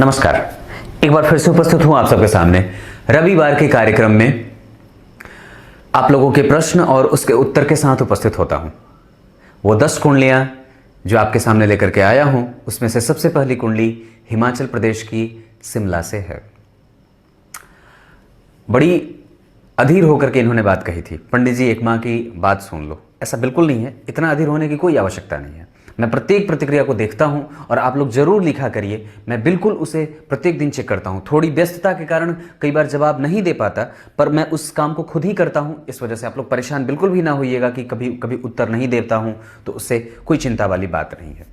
नमस्कार। एक बार फिर से उपस्थित हूं आप सबके सामने रविवार के कार्यक्रम में आप लोगों के प्रश्न और उसके उत्तर के साथ उपस्थित होता हूं। वो 10 कुंडलियां जो आपके सामने लेकर के आया हूं, उसमें से सबसे पहली कुंडली हिमाचल प्रदेश की शिमला से है। बड़ी अधीर होकर के इन्होंने बात कही थी, पंडित जी एक माँ की बात सुन लो। ऐसा बिल्कुल नहीं है, इतना अधीर होने की कोई आवश्यकता नहीं है। मैं प्रत्येक प्रतिक्रिया को देखता हूं और आप लोग जरूर लिखा करिए, मैं बिल्कुल उसे प्रत्येक दिन चेक करता हूं। थोड़ी व्यस्तता के कारण कई बार जवाब नहीं दे पाता, पर मैं उस काम को खुद ही करता हूं। इस वजह से आप लोग परेशान बिल्कुल भी ना होइएगा कि कभी कभी उत्तर नहीं देता हूं, तो उससे कोई चिंता वाली बात नहीं है।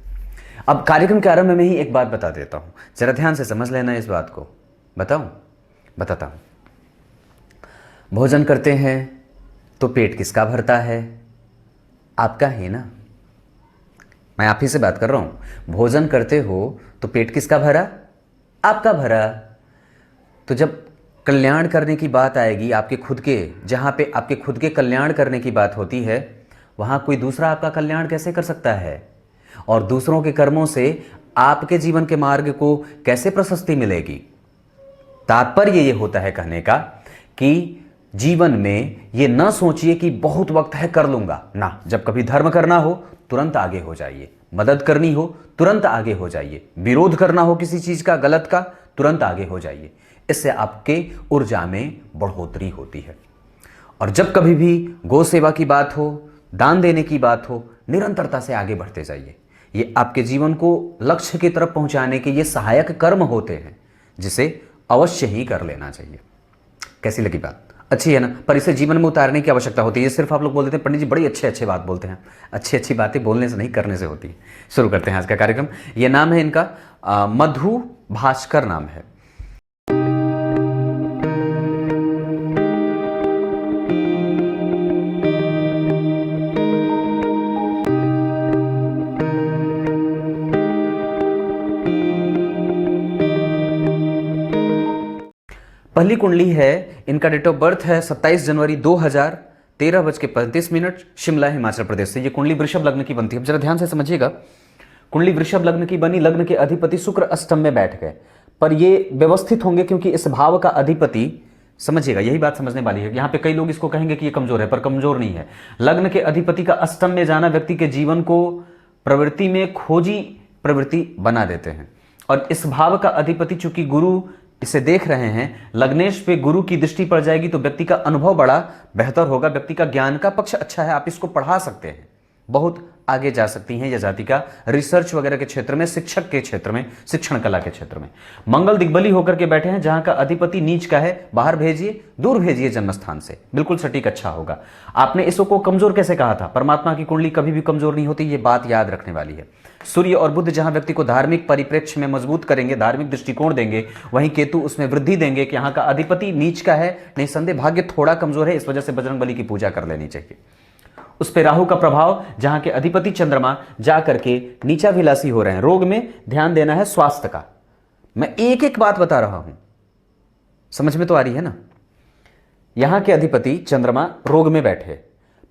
अब कार्यक्रम के आरंभ में ही एक बात बता देता हूं, जरा ध्यान से समझ लेना इस बात को। बताता हूं। भोजन करते हैं तो पेट किसका भरता है? आपका ही ना। मैं आप ही से बात कर रहा हूं। भोजन करते हो तो पेट किसका भरा? आपका भरा। तो जब कल्याण करने की बात आएगी आपके खुद के, जहां पे आपके खुद के कल्याण करने की बात होती है, वहां कोई दूसरा आपका कल्याण कैसे कर सकता है? और दूसरों के कर्मों से आपके जीवन के मार्ग को कैसे प्रशस्ति मिलेगी? तात्पर्य ये होता है कहने का कि जीवन में ये ना सोचिए कि बहुत वक्त है कर लूंगा ना। जब कभी धर्म करना हो तुरंत आगे हो जाइए, मदद करनी हो तुरंत आगे हो जाइए, विरोध करना हो किसी चीज का गलत का तुरंत आगे हो जाइए। इससे आपके ऊर्जा में बढ़ोतरी होती है। और जब कभी भी गौ सेवा की बात हो, दान देने की बात हो, निरंतरता से आगे बढ़ते जाइए। ये आपके जीवन को लक्ष्य की तरफ पहुंचाने के ये सहायक कर्म होते हैं, जिसे अवश्य ही कर लेना चाहिए। कैसी लगी बात? अच्छी है ना? पर इसे जीवन में उतारने की आवश्यकता होती है। ये सिर्फ आप लोग बोल देते हैं पंडित जी बड़ी अच्छे बात बोलते हैं। अच्छी बातें बोलने से नहीं, करने से होती है। शुरू करते हैं आज का कार्यक्रम। ये नाम है इनका मधु भास्कर नाम है। पहली कुंडली है, इनका डेट ऑफ बर्थ है 27 जनवरी 2000, 13:35, शिमला हिमाचल प्रदेश से। ये कुंडली वृषभ लग्न की बनती है। जरा ध्यान से समझिएगा। कुंडली वृषभ लग्न की बनी, लग्न के अधिपति शुक्र अष्टम में बैठ गए, पर ये व्यवस्थित होंगे क्योंकि इस भाव का अधिपति, समझिएगा यही बात समझने वाली है। यहां पे कई लोग इसको कहेंगे कि ये कमजोर है, पर कमजोर नहीं है। लग्न के अधिपति का अष्टम में जाना व्यक्ति के जीवन को प्रवृत्ति में खोजी प्रवृत्ति बना देते हैं। और इस भाव का अधिपति चूंकि गुरु इसे देख रहे हैं, लग्नेश पे गुरु की दृष्टि पड़ जाएगी तो व्यक्ति का अनुभव बड़ा बेहतर होगा, व्यक्ति का ज्ञान का पक्ष अच्छा है, आप इसको पढ़ा सकते हैं, बहुत आगे जा सकती हैं यह जातिका रिसर्च वगैरह के क्षेत्र में, शिक्षक के क्षेत्र में, शिक्षण कला के क्षेत्र में। मंगल दिग्बली होकर के बैठे हैं, जहां का अधिपति नीच का है, बाहर भेजिए, दूर भेजिए जन्मस्थान से, बिल्कुल सटीक अच्छा होगा। आपने इसको कमजोर कैसे कहा था? परमात्मा की कुंडली कभी भी कमजोर नहीं होती, ये बात याद रखने वाली है। सूर्य और बुध जहां व्यक्ति को धार्मिक परिप्रेक्ष्य में मजबूत करेंगे, धार्मिक दृष्टिकोण देंगे, वहीं केतु उसमें वृद्धि देंगे कि यहाँ का अधिपति नीच का है, निसंदेह भाग्य थोड़ा कमजोर है, इस वजह से बजरंगबली की पूजा कर लेनी चाहिए। उस पे राहु का प्रभाव, जहां के अधिपति चंद्रमा जाकर के नीचा विलासी हो रहे हैं। रोग में ध्यान देना है, स्वास्थ्य का। मैं एक एक बात बता रहा हूं, समझ में तो आ रही है ना? यहां के अधिपति चंद्रमा रोग में बैठे।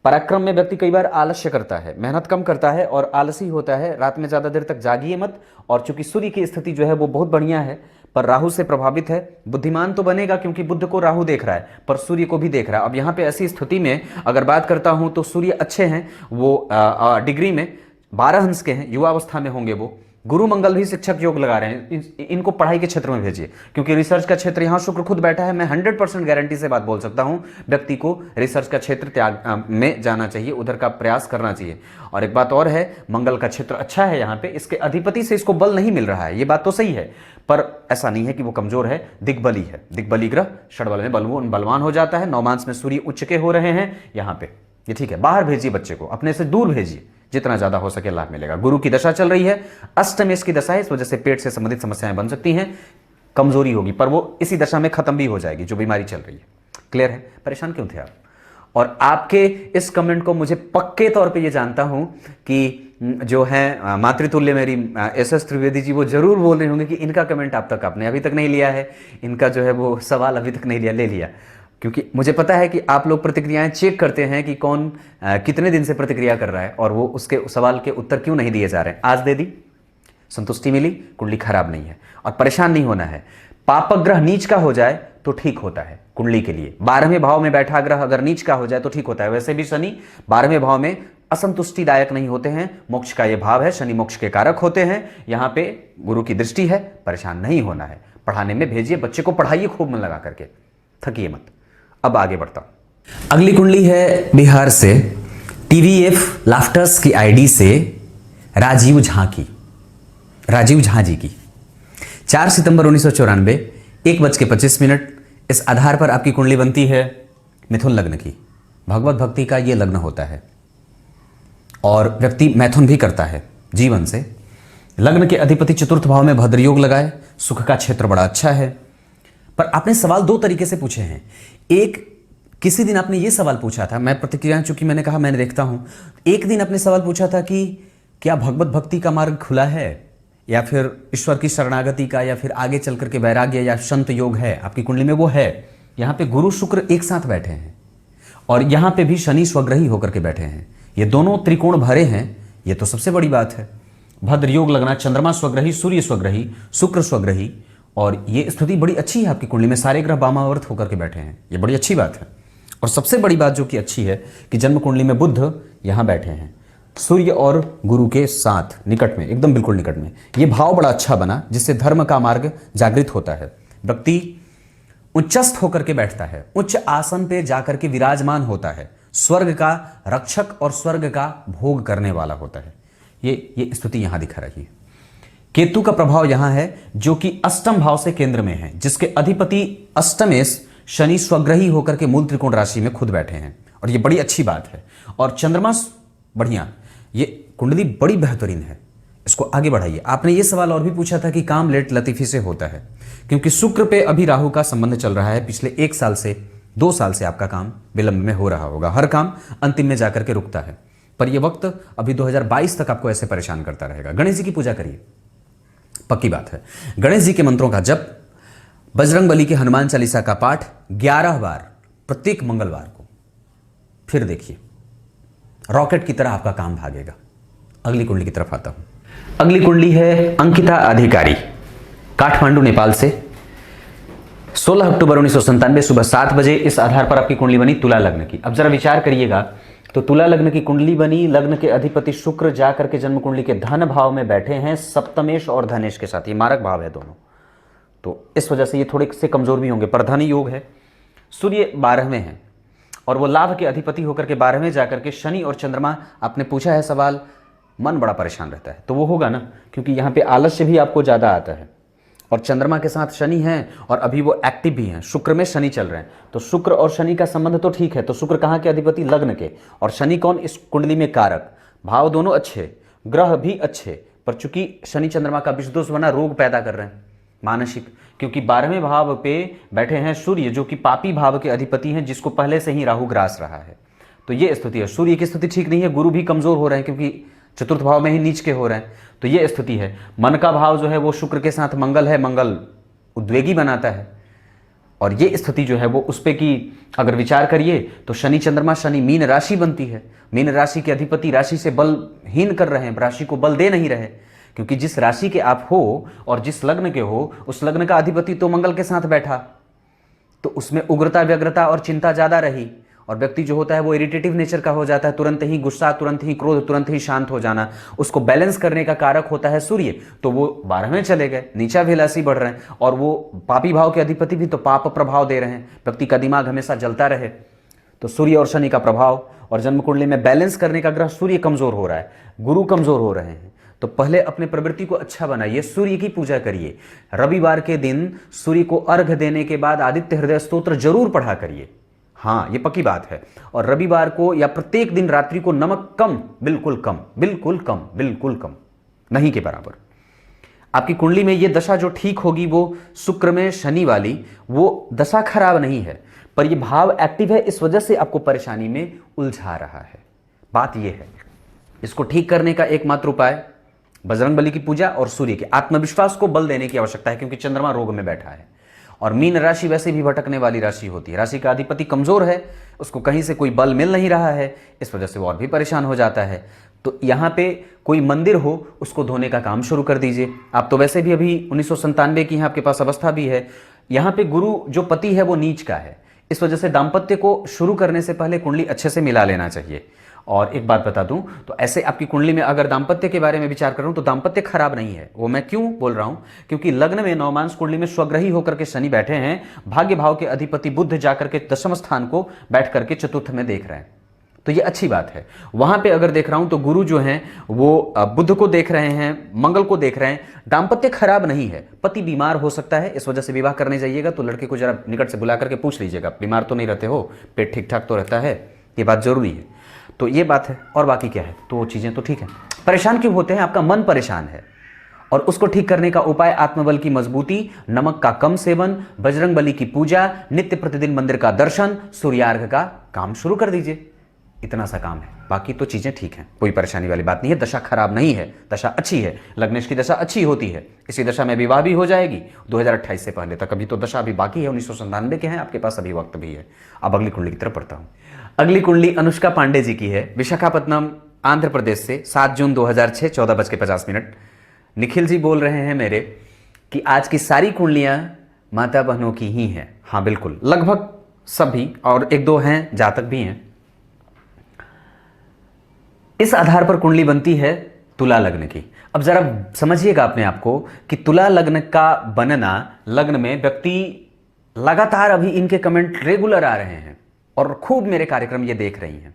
पराक्रम में व्यक्ति कई बार आलस्य करता है, मेहनत कम करता है और आलसी होता है, रात में ज्यादा देर तक जागिए मत। और चूंकि सूर्य की स्थिति जो है वो बहुत बढ़िया है, पर राहु से प्रभावित है। बुद्धिमान तो बनेगा क्योंकि बुध को राहु देख रहा है, पर सूर्य को भी देख रहा है। अब यहां पे ऐसी स्थिति में अगर बात करता हूं तो सूर्य अच्छे हैं, वो डिग्री में 12 अंश के हैं, युवावस्था में होंगे वो। गुरु मंगल भी शिक्षक योग लगा रहे हैं, इनको पढ़ाई के क्षेत्र में भेजिए, क्योंकि रिसर्च का क्षेत्र यहां शुक्र खुद बैठा है। मैं 100% गारंटी से बात बोल सकता हूं, व्यक्ति को रिसर्च का क्षेत्र त्याग में जाना चाहिए, उधर का प्रयास करना चाहिए। और एक बात और है, मंगल का क्षेत्र अच्छा है यहाँ पे, इसके अधिपति से इसको बल नहीं मिल रहा है, ये बात तो सही है, पर ऐसा नहीं है कि वो कमजोर है, दिग्बली है। दिग्बली ग्रह षडबल में बलवान हो जाता है। नवमांश में सूर्य उच्च के हो रहे हैं यहाँ पे, ये ठीक है। बाहर भेजिए बच्चे को, अपने से दूर भेजिए, जितना ज्यादा हो सके लाभ मिलेगा। गुरु की दशा चल रही है, अष्टमेश की दशा है, इस वजह से पेट से संबंधित समस्याएं बन सकती हैं, कमजोरी होगी, पर वो इसी दशा में खत्म भी हो जाएगी जो बीमारी चल रही है। क्लियर है? परेशान क्यों थे आप? और आपके इस कमेंट को मुझे पक्के तौर पे ये जानता हूं कि जो है मातृतुल्य मेरी एस त्रिवेदी जी, वो जरूर बोल रहे होंगे कि इनका कमेंट आप तक आपने अभी तक नहीं लिया है, इनका जो है वो सवाल अभी तक नहीं लिया, ले लिया। क्योंकि मुझे पता है कि आप लोग प्रतिक्रियाएं चेक करते हैं कि कौन कितने दिन से प्रतिक्रिया कर रहा है और वो उसके सवाल के उत्तर क्यों नहीं दिए जा रहे हैं। आज दे दी, संतुष्टि मिली, कुंडली खराब नहीं है और परेशान नहीं होना है। पापक ग्रह नीच का हो जाए तो ठीक होता है कुंडली के लिए। 12वें भाव में बैठा ग्रह अगर नीच का हो जाए तो ठीक होता है। वैसे भी शनि 12वें भाव में असंतुष्टिदायक नहीं होते हैं, मोक्ष का ये भाव है, शनि मोक्ष के कारक होते हैं। यहां पे गुरु की दृष्टि है, परेशान नहीं होना है। पढ़ाने में भेजिए, बच्चे को पढ़ाइए खूब मन लगा करके, थकिए मत। अब आगे बढ़ता हूं। अगली कुंडली है बिहार से, टीवीएफ लाफ्टर्स की आईडी से राजीव झा की, राजीव झा जी की। 4 सितंबर 1994 1:25 इस आधार पर आपकी कुंडली बनती है मिथुन लग्न की। भगवत भक्ति का यह लग्न होता है और व्यक्ति मैथुन भी करता है जीवन से। लग्न के अधिपति चतुर्थ भाव में भद्र योग लगाए, सुख का क्षेत्र बड़ा अच्छा है। पर आपने सवाल 2 तरीके से पूछे हैं। एक, किसी दिन आपने ये सवाल पूछा था, मैं प्रतिक्रिया चूंकि मैंने कहा मैंने देखता हूं, एक दिन आपने सवाल पूछा था कि क्या भगवत भक्ति का मार्ग खुला है या फिर ईश्वर की शरणागति का या फिर आगे चल करके वैराग्य या संत योग है आपकी कुंडली में। वो है। यहां पे गुरु शुक्र एक साथ बैठे हैं और यहां पे भी शनि स्वग्रही होकर के बैठे हैं। ये दोनों त्रिकोण भरे हैं, ये तो सबसे बड़ी बात है। भद्र योग लगना, चंद्रमा स्वग्रही, सूर्य स्वग्रही, शुक्र स्वग्रही, और ये स्थिति बड़ी अच्छी है आपकी कुंडली में। सारे ग्रह वामावर्त होकर के बैठे हैं, ये बड़ी अच्छी बात है। और सबसे बड़ी बात जो कि अच्छी है कि जन्म कुंडली में बुध यहां बैठे हैं, सूर्य और गुरु के साथ निकट में, एकदम बिल्कुल निकट में। ये भाव बड़ा अच्छा बना जिससे धर्म का मार्ग जागृत होता है। व्यक्ति उच्चस्थ होकर के बैठता है, उच्च आसन पे जाकर के विराजमान होता है, स्वर्ग का रक्षक और स्वर्ग का भोग करने वाला होता है। ये स्थिति यहां दिखा रही है। केतु का प्रभाव यहां है जो कि अष्टम भाव से केंद्र में है, जिसके अधिपति अष्टमेश शनि स्वग्रही होकर के मूल त्रिकोण राशि में खुद बैठे हैं और ये बड़ी अच्छी बात है। और चंद्रमा बढ़िया, ये कुंडली बड़ी बेहतरीन है, इसको आगे बढ़ाइए। आपने ये सवाल और भी पूछा था कि काम लेट लतीफी से होता है, क्योंकि शुक्र पे अभी राहु का संबंध चल रहा है। पिछले 1 साल से 2 साल से आपका काम विलंब में हो रहा होगा, हर काम अंतिम में जाकर के रुकता है। पर यह वक्त अभी 2022 तक आपको ऐसे परेशान करता रहेगा। गणेश जी की पूजा करिए, पक्की बात है। गणेश जी के मंत्रों का जप, बजरंगबली के हनुमान चालीसा का पाठ 11 बार प्रत्येक मंगलवार को, फिर देखिए रॉकेट की तरह आपका काम भागेगा। अगली कुंडली की तरफ आता हूं। अगली कुंडली है अंकिता अधिकारी, काठमांडू नेपाल से। 16 अक्टूबर 1997 सुबह 7 बजे इस आधार पर आपकी कुंडली बनी तुला लग्न की। अब जरा विचार करिएगा, तो तुला लग्न की कुंडली बनी, लग्न के अधिपति शुक्र जाकर के जन्म कुंडली के धन भाव में बैठे हैं, सप्तमेश और धनेश के साथ। ये मारक भाव है दोनों, तो इस वजह से ये थोड़े से कमजोर भी होंगे। पर धन योग है। सूर्य 12वें हैं और वो लाभ के अधिपति होकर के 12वें जाकर के शनि और चंद्रमा। आपने पूछा है सवाल, मन बड़ा परेशान रहता है, तो वो होगा ना, क्योंकि यहाँ पे आलस्य भी आपको ज़्यादा आता है और चंद्रमा के साथ शनि हैं और अभी वो एक्टिव भी हैं। शुक्र में शनि चल रहे हैं, तो शुक्र और शनि का संबंध तो ठीक है। तो शुक्र कहाँ के अधिपति? लग्न के। और शनि कौन? इस कुंडली में कारक। भाव दोनों अच्छे, ग्रह भी अच्छे, पर चूंकि शनि चंद्रमा का विषदोष बना, रोग पैदा कर रहे हैं मानसिक, क्योंकि 12वें भाव पे बैठे हैं सूर्य जो कि पापी भाव के अधिपति हैं, जिसको पहले से ही राहु ग्रास रहा है। तो ये स्थिति है। सूर्य की स्थिति ठीक नहीं है, गुरु भी कमजोर हो रहे हैं क्योंकि चतुर्थ भाव में ही नीच के हो रहे हैं। तो ये स्थिति है। मन का भाव जो है वो शुक्र के साथ मंगल है, मंगल उद्वेगी बनाता है। और ये स्थिति जो है वो उस पे कि अगर विचार करिए तो शनि चंद्रमा, शनि मीन राशि बनती है, मीन राशि के अधिपति राशि से बलहीन कर रहे हैं, राशि को बल दे नहीं रहे, क्योंकि जिस राशि के आप हो और जिस लग्न के हो उस लग्न का अधिपति तो मंगल के साथ बैठा, तो उसमें उग्रता, व्यग्रता और चिंता ज्यादा रही और व्यक्ति जो होता है वो इरिटेटिव नेचर का हो जाता है, तुरंत ही गुस्सा, तुरंत ही क्रोध, तुरंत ही शांत हो जाना। उसको बैलेंस करने का कारक होता है सूर्य, तो वो 12वें चले गए, नीचा विलासी बढ़ रहे हैं और वो पापी भाव के अधिपति भी तो पाप प्रभाव दे रहे हैं। व्यक्ति का दिमाग हमेशा जलता रहे, तो सूर्य और शनि का प्रभाव और जन्म कुंडली में बैलेंस करने का ग्रह सूर्य कमजोर हो रहा है, गुरु कमजोर हो रहे हैं। तो पहले अपने प्रवृत्ति को अच्छा बनाइए, सूर्य की पूजा करिए। रविवार के दिन सूर्य को अर्घ देने के बाद आदित्य हृदय स्तोत्र जरूर पढ़ा करिए, हाँ ये पक्की बात है। और रविवार को या प्रत्येक दिन रात्रि को नमक कम, बिल्कुल कम, बिल्कुल कम, बिल्कुल कम, नहीं के बराबर। आपकी कुंडली में ये दशा जो ठीक होगी वो शुक्र में शनि वाली, वो दशा खराब नहीं है, पर ये भाव एक्टिव है, इस वजह से आपको परेशानी में उलझा रहा है। बात ये है, इसको ठीक करने का एकमात्र उपाय बजरंगबली की पूजा और सूर्य के आत्मविश्वास को बल देने की आवश्यकता है, क्योंकि चंद्रमा रोग में बैठा है और मीन राशि वैसे भी भटकने वाली राशि होती है। राशि का अधिपति कमजोर है, उसको कहीं से कोई बल मिल नहीं रहा है, इस वजह से वो और भी परेशान हो जाता है। तो यहाँ पे कोई मंदिर हो उसको धोने का काम शुरू कर दीजिए। आप तो वैसे भी अभी 1997 की हैं, आपके पास अवस्था भी है। यहाँ पे गुरु जो पति है वो नीच का है, इस वजह से दाम्पत्य को शुरू करने से पहले कुंडली अच्छे से मिला लेना चाहिए। और एक बात बता दूं, तो ऐसे आपकी कुंडली में अगर दाम्पत्य के बारे में विचार करूं तो दाम्पत्य खराब नहीं है। वो मैं क्यों बोल रहा हूं, क्योंकि लग्न में नवमांश कुंडली में स्वग्रही होकर के शनि बैठे हैं, भाग्य भाव के अधिपति बुध जाकर के दशम स्थान को बैठ करके चतुर्थ में देख रहे हैं, तो ये अच्छी बात है। वहां पे अगर देख रहा हूं तो गुरु जो हैं वो बुध को देख रहे हैं, मंगल को देख रहे हैं, दाम्पत्य खराब नहीं है। पति बीमार हो सकता है, इस वजह से विवाह करने जाइएगा तो लड़के को जरा निकट से बुला करके पूछ लीजिएगा, बीमार तो नहीं रहते हो, पेट ठीक ठाक तो रहता है, ये बात जरूरी है। तो ये बात है, और बाकी क्या है, तो वो चीजें तो ठीक है। परेशान क्यों होते हैं, आपका मन परेशान है, और उसको ठीक करने का उपाय आत्मबल की मजबूती, नमक का कम सेवन, बजरंग बली की पूजा, नित्य प्रतिदिन मंदिर का दर्शन, सूर्यार्घ का काम शुरू कर दीजिए। इतना सा काम है, बाकी तो चीजें ठीक हैं, कोई परेशानी वाली बात नहीं है। दशा खराब नहीं है, दशा अच्छी है, लग्नेश की दशा अच्छी होती है, इसी दशा में विवाह भी हो जाएगी 2028 से पहले तक। अभी तो दशा अभी बाकी है, 1997 के हैं आपके पास, अभी वक्त भी है। अब अगली कुंडली की तरफ पढ़ता हूं। अगली कुंडली अनुष्का पांडे जी की है, विशाखापट्टनम आंध्र प्रदेश से, 7 जून 2006, 14:50। निखिल जी बोल रहे हैं मेरे कि आज की सारी कुंडलियां माता बहनों की ही हैं। हाँ बिल्कुल, लगभग सभी, और एक दो हैं जातक भी हैं। इस आधार पर कुंडली बनती है तुला लग्न की। अब जरा समझिएगा अपने आप को कि तुला लग्न का बनना, लग्न में व्यक्ति लगातार, अभी इनके कमेंट रेगुलर आ रहे हैं और खूब मेरे कार्यक्रम ये देख रही हैं।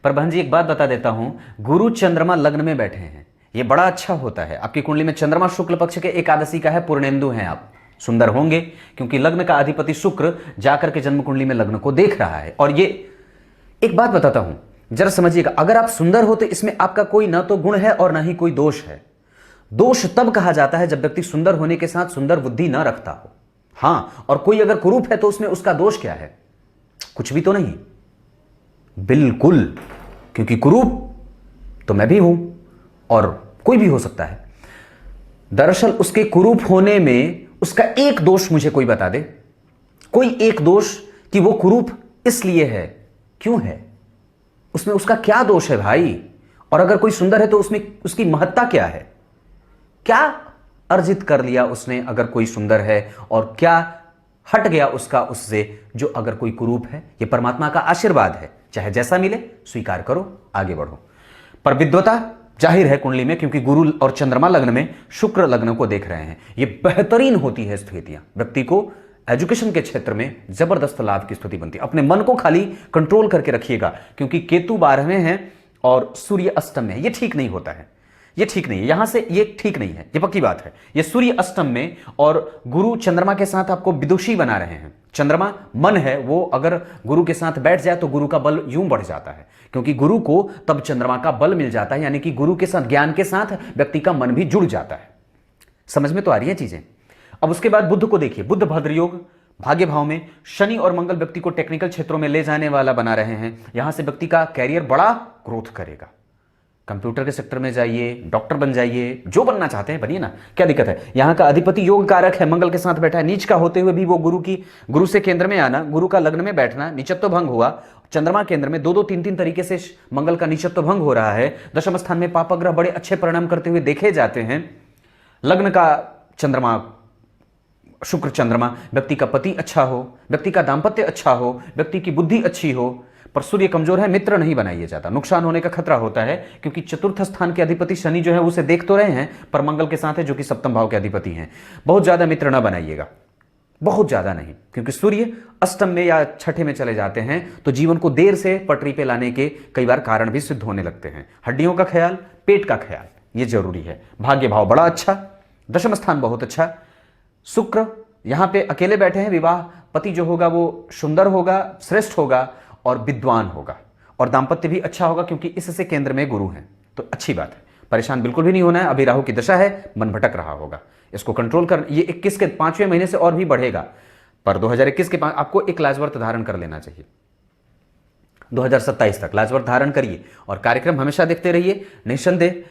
पर बहन जी एक बात बता देता हूं, गुरु चंद्रमा लग्न में बैठे हैं, ये बड़ा अच्छा होता है। आपकी कुंडली में चंद्रमा शुक्ल पक्ष के एकादशी का है, पूर्णेंदु हैं आप, सुंदर होंगे, क्योंकि लग्न का अधिपति शुक्र जाकर के जन्म कुंडली में लग्न को देख रहा है। और ये एक बात बताता हूं, जरा समझिएगा, अगर आप सुंदर हो तो इसमें आपका कोई ना तो गुण है और ना ही कोई दोष है। दोष तब कहा जाता है जब व्यक्ति सुंदर होने के साथ सुंदर बुद्धि ना रखता हो। हां, और कोई अगर कुरूप है तो उसमें उसका दोष क्या है, कुछ भी तो नहीं, बिल्कुल, क्योंकि कुरूप तो मैं भी हूं और कोई भी हो सकता है। दरअसल उसके कुरूप होने में उसका एक दोष मुझे कोई बता दे, कोई एक दोष कि वो कुरूप इसलिए है, क्यों है, उसमें उसका क्या दोष है भाई। और अगर कोई सुंदर है तो उसमें उसकी महत्ता क्या है, क्या अर्जित कर लिया उसने अगर कोई सुंदर है, और क्या हट गया उसका उससे जो अगर कोई कुरूप है। यह परमात्मा का आशीर्वाद है, चाहे जैसा मिले स्वीकार करो, आगे बढ़ो। पर विद्वता जाहिर है कुंडली में, क्योंकि गुरु और चंद्रमा लग्न में शुक्र लग्न को देख रहे हैं, ये बेहतरीन होती है स्थितियां, व्यक्ति को एजुकेशन के क्षेत्र में जबरदस्त लाभ की स्थिति बनती है। अपने मन को खाली कंट्रोल करके रखिएगा, क्योंकि केतु 12वें हैं और सूर्य अष्टम में है, ये ठीक नहीं होता है, ये ठीक नहीं है, यहां से ये ठीक नहीं है, ये पक्की बात है। ये सूर्य अष्टम में और गुरु चंद्रमा के साथ आपको विदुषी बना रहे हैं। चंद्रमा मन है, वो अगर गुरु के साथ बैठ जाए तो गुरु का बल यूं बढ़ जाता है, क्योंकि गुरु को तब चंद्रमा का बल मिल जाता है, यानी कि गुरु के साथ, ज्ञान के साथ व्यक्ति का मन भी जुड़ जाता है। समझ में तो आ रही है चीजें। अब उसके बाद बुध को देखिए, बुध भद्र योग भाग्य भाव में, शनि और मंगल व्यक्ति को टेक्निकल क्षेत्रों में ले जाने वाला बना रहे हैं। यहां से व्यक्ति का कैरियर बड़ा ग्रोथ करेगा, कंप्यूटर के सेक्टर में जाइए, डॉक्टर बन जाइए, जो बनना चाहते हैं बनिए ना, क्या दिक्कत है। यहां का अधिपति योग कारक है, मंगल के साथ बैठा है, नीच का होते हुए भी वो गुरु से केंद्र में आना, गुरु का लग्न में बैठना, नीचत्व भंग हुआ। चंद्रमा केंद्र में 2-2, 3-3 तरीके से मंगल का नीचत्व भंग हो रहा है। दशम स्थान में पापग्रह बड़े अच्छे परिणाम करते हुए देखे जाते हैं। लग्न का चंद्रमा, शुक्र चंद्रमा, व्यक्ति का पति अच्छा हो, व्यक्ति का दाम्पत्य अच्छा हो, व्यक्ति की बुद्धि अच्छी हो। पर सूर्य कमजोर है, मित्र नहीं बनाइए ज्यादा, नुकसान होने का खतरा होता है, क्योंकि चतुर्थ स्थान के अधिपति शनि जो है उसे देख तो रहे हैं, पर मंगल के साथ है जो कि सप्तम भाव के अधिपति हैं। बहुत ज्यादा मित्र ना बनाइएगा, बहुत ज्यादा नहीं, क्योंकि सूर्य अष्टम में या छठे में चले जाते हैं तो जीवन को देर से पटरी पे लाने के कई बार कारण भी सिद्ध होने लगते हैं। हड्डियों का ख्याल, पेट का ख्याल, ये जरूरी है। भाग्य भाव बड़ा अच्छा, दशम स्थान बहुत अच्छा। शुक्र यहां पे अकेले बैठे हैं, विवाह पति जो होगा वो सुंदर होगा, श्रेष्ठ होगा और विद्वान होगा, और दाम्पत्य भी अच्छा होगा, क्योंकि इससे केंद्र में गुरु हैं, तो अच्छी बात है। परेशान बिल्कुल भी नहीं होना है। अभी राहु की दशा है, मन भटक रहा होगा, इसको कंट्रोल कर। ये 21 के 5वें महीने से और भी बढ़ेगा, पर 2021 के आपको एक लाजवर्त धारण कर लेना चाहिए। 2027 तक लाजवर्त धारण करिए और कार्यक्रम हमेशा देखते रहिए। निस्संदेह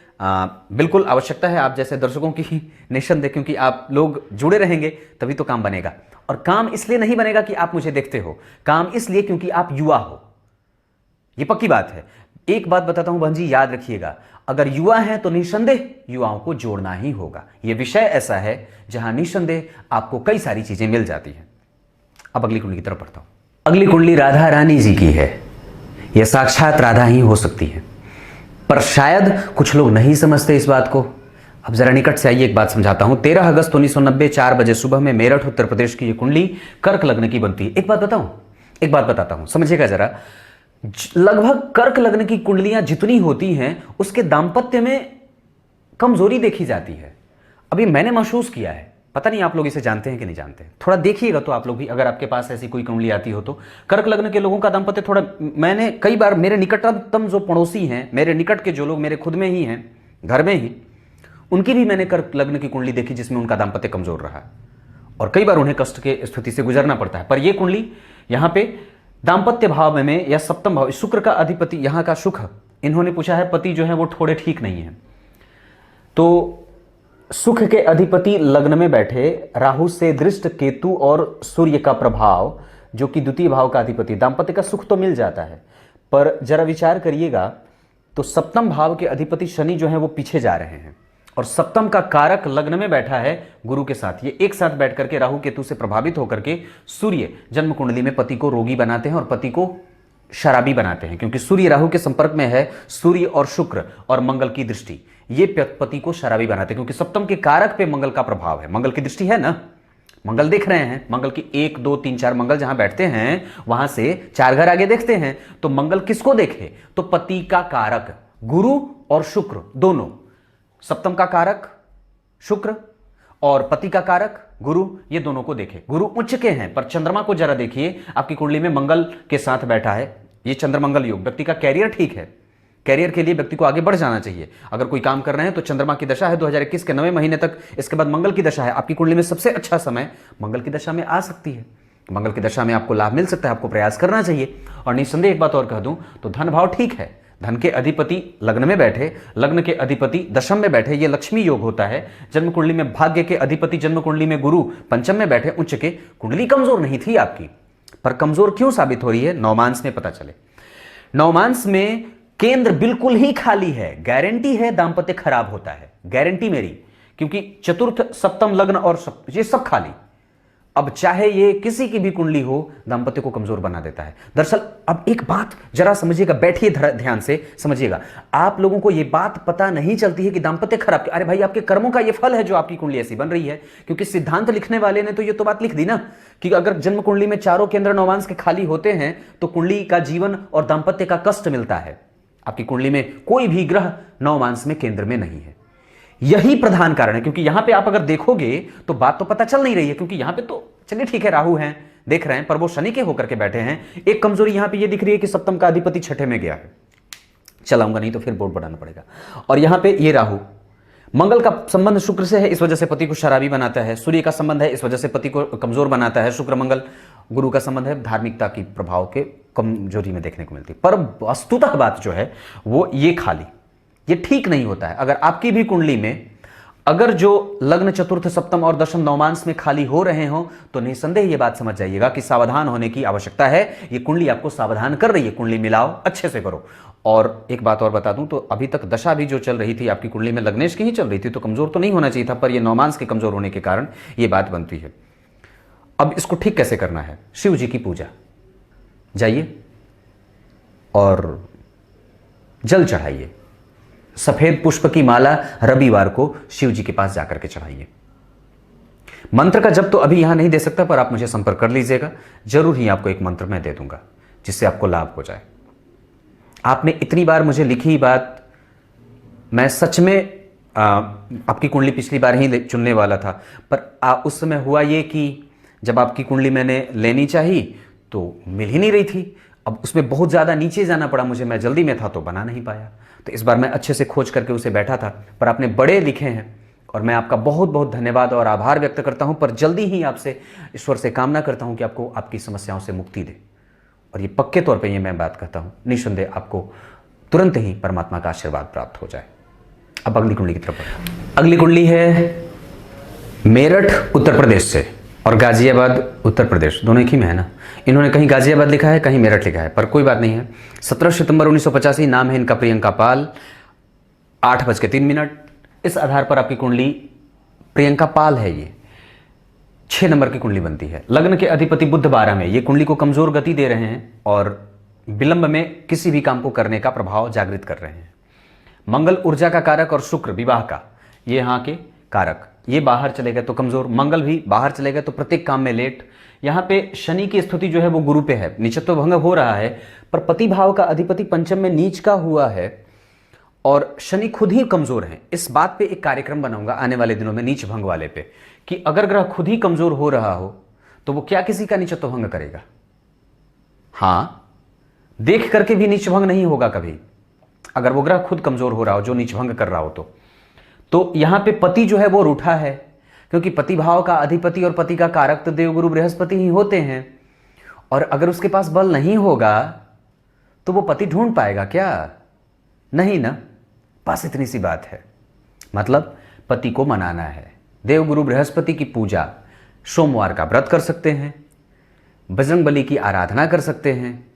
बिल्कुल आवश्यकता है आप जैसे दर्शकों की, निस्संदेह, क्योंकि आप लोग जुड़े रहेंगे तभी तो काम बनेगा। और काम इसलिए नहीं बनेगा कि आप मुझे देखते हो, काम इसलिए क्योंकि आप युवा हो, ये पक्की बात है। एक बात बताता हूं बहन जी, याद रखिएगा, अगर युवा हैं तो निसंदेह युवाओं को जोड़ना ही होगा। यह विषय ऐसा है जहां निसंदेह आपको कई सारी चीजें मिल जाती हैं। अब अगली कुंडली की तरफ बढ़ता हूं। अगली कुंडली राधा रानी जी की है। यह साक्षात राधा ही हो सकती है, पर शायद कुछ लोग नहीं समझते इस बात को। अब जरा निकट से आइए, एक बात समझाता हूं। 13 अगस्त 1990 4 बजे सुबह में मेरठ उत्तर प्रदेश की यह कुंडली कर्क लग्न की बनती है। एक बात बताता हूं, समझिएगा जरा। लगभग कर्क लग्न की कुंडलियां जितनी होती हैं उसके दांपत्य में कमजोरी देखी जाती है। अभी मैंने महसूस किया है, पता नहीं आप लोग इसे जानते हैं कि नहीं जानते, थोड़ा देखिएगा तो आप लोग भी, अगर आपके पास ऐसी कोई कुंडली आती हो तो। कर्क लग्न के लोगों का दांपत्य थोड़ा, मैंने कई बार मेरे निकटतम जो पड़ोसी हैं, मेरे निकट के जो लोग मेरे खुद में ही हैं, घर में ही, उनकी भी मैंने कर्क लग्न की कुंडली देखी जिसमें उनका दांपत्य कमजोर रहा और कई बार उन्हें कष्ट के स्थिति से गुजरना पड़ता है। पर यह कुंडली यहां पे दांपत्य भाव में या सप्तम भाव, शुक्र का अधिपति यहां का सुख, इन्होंने पूछा है पति जो है वो थोड़े ठीक नहीं है, तो सुख के अधिपति लग्न में बैठे राहु से दृष्ट केतु और सूर्य का प्रभाव, जो कि द्वितीय भाव का अधिपति, दांपत्य का सुख तो मिल जाता है, पर जरा विचार करिएगा तो सप्तम भाव के अधिपति शनि जो है वो पीछे जा रहे हैं और सप्तम का कारक लग्न में बैठा है गुरु के साथ। ये एक साथ बैठ करके राहु केतु से प्रभावित होकर के सूर्य जन्म कुंडली में पति को रोगी बनाते हैं और पति को शराबी बनाते हैं, क्योंकि सूर्य राहु के संपर्क में है, सूर्य और शुक्र और मंगल की दृष्टि, ये पति को शराबी बनाते हैं, क्योंकि सप्तम के कारक पे मंगल का प्रभाव है, मंगल की दृष्टि है ना, मंगल देख रहे हैं, मंगल की 1 2 3 4 मंगल जहां बैठते हैं वहां से 4 घर आगे देखते हैं, तो मंगल किसको देखे, तो पति का कारक गुरु और शुक्र दोनों, सप्तम का कारक शुक्र और पति का कारक गुरु, ये दोनों को देखे। गुरु उच्च के हैं, पर चंद्रमा को जरा देखिए, आपकी कुंडली में मंगल के साथ बैठा है, ये चंद्रमंगल योग, व्यक्ति का कैरियर ठीक है, कैरियर के लिए व्यक्ति को आगे बढ़ जाना चाहिए। अगर कोई काम कर रहे हैं तो चंद्रमा की दशा है 2021 के 9वें महीने तक, इसके बाद मंगल की दशा है। आपकी कुंडली में सबसे अच्छा समय मंगल की दशा में आ सकती है, मंगल की दशा में आपको लाभ मिल सकता है, आपको प्रयास करना चाहिए। और निस्संदेह एक बात और कह दूं तो धन भाव ठीक है, धन के अधिपति लग्न में बैठे, लग्न के अधिपति दशम में बैठे, ये लक्ष्मी योग होता है। जन्म कुंडली में भाग्य के अधिपति जन्म कुंडली में गुरु पंचम में बैठे, उच्च के, कुंडली कमजोर नहीं थी आपकी, पर कमजोर क्यों साबित हो रही है नवमांस में पता चले। नवमांस में केंद्र बिल्कुल ही खाली है, गारंटी है दांपत्य खराब होता है, गारंटी मेरी, क्योंकि चतुर्थ सप्तम लग्न और ये सब खाली। अब चाहे ये किसी की भी कुंडली हो, दांपत्य को कमजोर बना देता है। दरअसल अब एक बात जरा समझिएगा, बैठिए ध्यान से समझिएगा। आप लोगों को ये बात पता नहीं चलती है कि दांपत्य खराब, अरे भाई आपके कर्मों का ये फल है जो आपकी कुंडली ऐसी बन रही है, क्योंकि सिद्धांत लिखने वाले ने तो ये तो बात लिख दी ना कि अगर जन्म कुंडली में चारों केंद्र नवमांस के खाली होते हैं तो कुंडली का जीवन और दांपत्य का कष्ट मिलता है। आपकी कुंडली में कोई भी ग्रह नवमांस में केंद्र में नहीं है, यही प्रधान कारण है। क्योंकि यहां पे आप अगर देखोगे तो बात तो पता चल नहीं रही है, क्योंकि यहां पे तो चलिए ठीक है राहु हैं देख रहे हैं, पर वो शनि के होकर के बैठे हैं। एक कमजोरी यहां पे ये दिख रही है कि सप्तम का अधिपति छठे में गया है, चलाऊंगा नहीं तो फिर बोर्ड बढ़ाना पड़ेगा। और यहां पे ये राहु, मंगल का संबंध शुक्र से है, इस वजह से पति को शराबी बनाता है। सूर्य का संबंध है, इस वजह से पति को कमजोर बनाता है। शुक्र मंगल, गुरु का संबंध है, धार्मिकता की प्रभाव के कमजोरी में देखने को मिलती है। पर वस्तुतः बात जो है वो ये खाली, ये ठीक नहीं होता है। अगर आपकी भी कुंडली में अगर जो लग्न चतुर्थ सप्तम और दशम नवमांस में खाली हो रहे हो तो निसंदेह ये बात समझ जाइएगा कि सावधान होने की आवश्यकता है। ये कुंडली आपको सावधान कर रही है, कुंडली मिलाओ, अच्छे से करो। और एक बात और बता दूं तो अभी तक दशा भी जो चल रही थी आपकी कुंडली में लग्नेश की ही चल रही थी, तो कमजोर तो नहीं होना चाहिए था, पर यह नवमांस के कमजोर होने के कारण यह बात बनती है। अब इसको ठीक कैसे करना है, शिव जी की पूजा, जाइए और जल चढ़ाइए, सफेद पुष्प की माला रविवार को शिव जी के पास जाकर के चढ़ाइए। मंत्र का जब तो अभी यहां नहीं दे सकता, पर आप मुझे संपर्क कर लीजिएगा, जरूर ही आपको एक मंत्र मैं दे दूंगा जिससे आपको लाभ हो जाए। आपने इतनी बार मुझे लिखी बात, मैं सच में आपकी कुंडली पिछली बार ही चुनने वाला था, पर उस समय हुआ ये कि जब आपकी कुंडली मैंने लेनी चाहिए तो मिल ही नहीं रही थी। अब उसमें बहुत ज़्यादा नीचे जाना पड़ा मुझे, मैं जल्दी में था तो बना नहीं पाया। तो इस बार मैं अच्छे से खोज करके उसे बैठा था, पर आपने बड़े लिखे हैं और मैं आपका बहुत बहुत धन्यवाद और आभार व्यक्त करता हूं। पर जल्दी ही आपसे ईश्वर से कामना करता हूं कि आपको आपकी समस्याओं से मुक्ति दे। और ये पक्के तौर पे ये मैं बात कहता हूं, निसंदेह आपको तुरंत ही परमात्मा का आशीर्वाद प्राप्त हो जाए। अब अगली कुंडली की तरफ। अगली कुंडली है मेरठ उत्तर प्रदेश से, और गाजियाबाद उत्तर प्रदेश, दोनों एक ही में है ना। इन्होंने कहीं गाजियाबाद लिखा है, कहीं मेरठ लिखा है, पर कोई बात नहीं है। 17 सितंबर 1985, नाम है इनका प्रियंका पाल, 8:03। इस आधार पर आपकी कुंडली प्रियंका पाल है। ये 6 नंबर की कुंडली बनती है। लग्न के अधिपति बुध 12 में, ये कुंडली को कमजोर गति दे रहे हैं और विलंब में किसी भी काम को करने का प्रभाव जागृत कर रहे हैं। मंगल ऊर्जा का कारक और शुक्र विवाह का, ये यहाँ के कारक, ये बाहर चले गए तो कमजोर, मंगल भी बाहर चले गए तो प्रत्येक काम में लेट। यहाँ पे शनि की स्थिति जो है वो गुरु पे है, नीचत्व भंग हो रहा है, पर पति भाव का अधिपति पंचम में नीच का हुआ है और शनि खुद ही कमजोर है। इस बात पे एक कार्यक्रम बनाऊंगा आने वाले दिनों में नीच भंग वाले पे, कि अगर ग्रह खुद ही कमजोर हो रहा हो तो वो क्या किसी का नीचत्व भंग करेगा? हाँ, देख करके भी नीच भंग नहीं होगा कभी, अगर वो ग्रह खुद कमजोर हो रहा हो, जो नीच भंग कर रहा हो तो यहां पे पति जो है वो रूठा है, क्योंकि पति भाव का अधिपति और पति का कारक तो देवगुरु बृहस्पति ही होते हैं। और अगर उसके पास बल नहीं होगा तो वो पति ढूंढ पाएगा क्या? नहीं ना। बस इतनी सी बात है। मतलब पति को मनाना है। देवगुरु बृहस्पति की पूजा, सोमवार का व्रत कर सकते हैं, बजरंग बली की आराधना कर सकते हैं,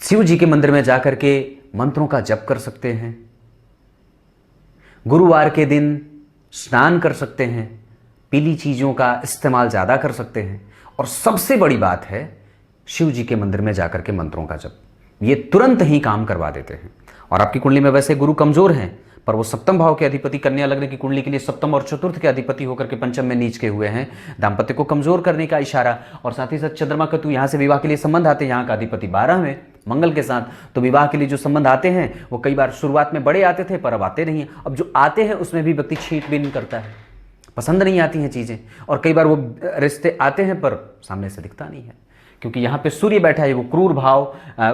शिव जी के मंदिर में जाकर के मंत्रों का जप कर सकते हैं, गुरुवार के दिन स्नान कर सकते हैं, पीली चीज़ों का इस्तेमाल ज़्यादा कर सकते हैं, और सबसे बड़ी बात है शिव जी के मंदिर में जाकर के मंत्रों का जप, ये तुरंत ही काम करवा देते हैं। और आपकी कुंडली में वैसे गुरु कमजोर हैं, पर वो सप्तम भाव के अधिपति, कन्या लग्न की कुंडली के लिए सप्तम और चतुर्थ के अधिपति होकर के पंचम में नीच के हुए हैं, दाम्पत्य को कमजोर करने का इशारा। और साथ ही साथ चंद्रमा केतु, यहाँ से विवाह के लिए संबंध आते हैं, यहाँ का अधिपति 12 में मंगल के साथ, तो विवाह के लिए जो संबंध आते हैं वो कई बार शुरुआत में बड़े आते थे पर अब आते नहीं हैं। अब जो आते हैं उसमें भी व्यक्ति छींटबीन करता है, पसंद नहीं आती हैं चीज़ें, और कई बार वो रिश्ते आते हैं पर सामने से दिखता नहीं है, क्योंकि यहाँ पे सूर्य बैठा है। वो क्रूर भाव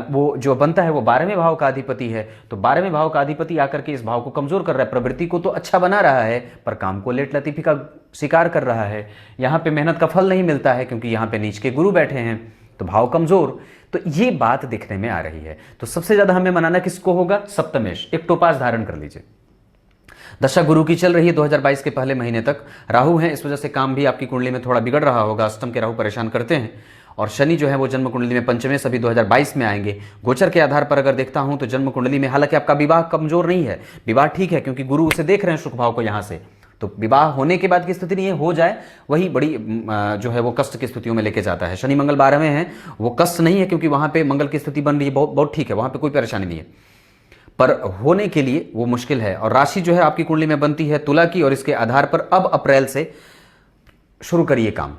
वो जो बनता है वो 12वें भाव का अधिपति है, तो 12वें भाव का अधिपति आकर के इस भाव को कमजोर कर रहा है। प्रवृत्ति को तो अच्छा बना रहा है पर काम को लेट लतीफी का शिकार कर रहा है। यहाँ पे मेहनत का फल नहीं मिलता है, क्योंकि यहाँ पे नीच के गुरु बैठे हैं, तो भाव कमजोर। तो ये बात दिखने में आ रही है। तो सबसे ज्यादा हमें मनाना किसको होगा? सप्तमेश। एक टोपाज धारण कर लीजिए। दशा गुरु की चल रही है 2022 के पहले महीने तक। राहु है, इस वजह से काम भी आपकी कुंडली में थोड़ा बिगड़ रहा होगा, अष्टम के राहु परेशान करते हैं। और शनि जो है वो जन्म कुंडली में पंचमे सभी 2022 में आएंगे। गोचर के आधार पर अगर देखता हूं तो जन्म कुंडली में, हालांकि आपका विवाह कमजोर नहीं है, विवाह ठीक है, क्योंकि गुरु उसे देख रहे हैं सुख भाव को यहाँ से, तो विवाह होने के बाद की स्थिति नहीं है, हो जाए वही बड़ी जो है वो कष्ट की स्थितियों में लेके जाता है। शनि मंगल 12 में है, वो कष्ट नहीं है, क्योंकि वहां पे मंगल की स्थिति बन रही है, बहुत बहुत ठीक है, वहां पे कोई परेशानी नहीं है, पर होने के लिए वो मुश्किल है। और राशि जो है आपकी कुंडली में बनती है तुला की, और इसके आधार पर अब अप्रैल से शुरू करिए काम